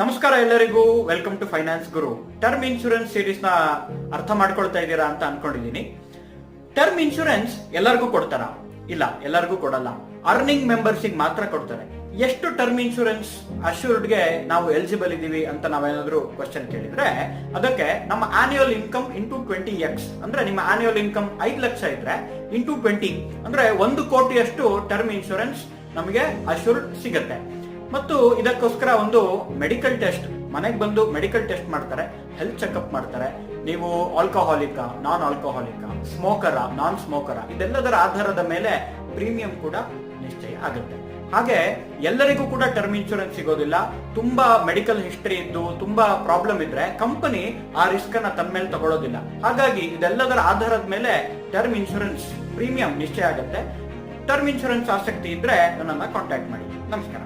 ನಮಸ್ಕಾರ ಎಲ್ಲರಿಗೂ, welcome to Finance Guru. Term insurance series ನ ಅರ್ಥ ಮಾಡ್ಕೊಳ್ತಾ ಇದ್ದೀರಾ ಅಂತ ಅನ್ಕೊಂಡಿದೀನಿ. ಟರ್ಮ್ ಇನ್ಶೂರೆನ್ಸ್ ಎಲ್ಲರಿಗೂ ಕೊಡ್ತಾರ? ಇಲ್ಲ, ಎಲ್ಲರಿಗೂ ಕೊಡಲ್ಲ. ಅರ್ನಿಂಗ್ ಮೆಂಬರ್ಸ್ ಮಾತ್ರ ಕೊಡ್ತಾರೆ. ಎಷ್ಟು ಟರ್ಮ್ ಇನ್ಶೂರೆನ್ಸ್ ಅಶ್ಯೂರ್ಡ್ ಗೆ ನಾವು ಎಲಿಜಿಬಲ್ ಇದೀವಿ ಅಂತ ನಾವೇನಾದ್ರೂ ಕ್ವಶನ್ ಕೇಳಿದ್ರೆ, ಅದಕ್ಕೆ ನಮ್ಮ ಆನ್ಯುವಲ್ ಇನ್ಕಮ್ ಇಂಟು 20x ಅಂದ್ರೆ ನಿಮ್ಮ ಆನ್ಯುವಲ್ ಇನ್ಕಮ್ 5 ಲಕ್ಷ ಇದ್ರೆ ಇಂಟು 20 ಅಂದ್ರೆ 1 ಕೋಟಿಯಷ್ಟು ಟರ್ಮ್ ಇನ್ಶೂರೆನ್ಸ್ ನಮಗೆ ಅಶ್ಯೂರ್ಡ್ ಸಿಗತ್ತೆ. ಮತ್ತು ಇದಕ್ಕೋಸ್ಕರ ಒಂದು ಮೆಡಿಕಲ್ ಟೆಸ್ಟ್, ಮನೆಗೆ ಬಂದು ಮೆಡಿಕಲ್ ಟೆಸ್ಟ್ ಮಾಡ್ತಾರೆ, ಹೆಲ್ತ್ ಚೆಕ್ಅಪ್ ಮಾಡ್ತಾರೆ. ನೀವು ಆಲ್ಕೋಹಾಲಿಕ, ನಾನ್ ಆಲ್ಕೋಹಾಲಿಕ, ಸ್ಮೋಕರ, ನಾನ್ ಸ್ಮೋಕರ, ಇದೆಲ್ಲದರ ಆಧಾರದ ಮೇಲೆ ಪ್ರೀಮಿಯಂ ಕೂಡ ನಿಶ್ಚಯ ಆಗುತ್ತೆ. ಹಾಗೆ ಎಲ್ಲರಿಗೂ ಕೂಡ ಟರ್ಮ್ ಇನ್ಶೂರೆನ್ಸ್ ಸಿಗೋದಿಲ್ಲ. ತುಂಬಾ ಮೆಡಿಕಲ್ ಹಿಸ್ಟರಿ ಇದ್ದು ತುಂಬಾ ಪ್ರಾಬ್ಲಮ್ ಇದ್ರೆ ಕಂಪನಿ ಆ ರಿಸ್ಕ್ ಅನ್ನ ತನ್ನ ಮೇಲೆ ತಗೊಳ್ಳೋದಿಲ್ಲ. ಹಾಗಾಗಿ ಇದೆಲ್ಲದರ ಆಧಾರದ ಮೇಲೆ ಟರ್ಮ್ ಇನ್ಶೂರೆನ್ಸ್ ಪ್ರೀಮಿಯಂ ನಿಶ್ಚಯ ಆಗುತ್ತೆ. ಟರ್ಮ್ ಇನ್ಶೂರೆನ್ಸ್ ಆಸಕ್ತಿ ಇದ್ರೆ ನನ್ನನ್ನ ಕಾಂಟ್ಯಾಕ್ಟ್ ಮಾಡಿ. ನಮಸ್ಕಾರ.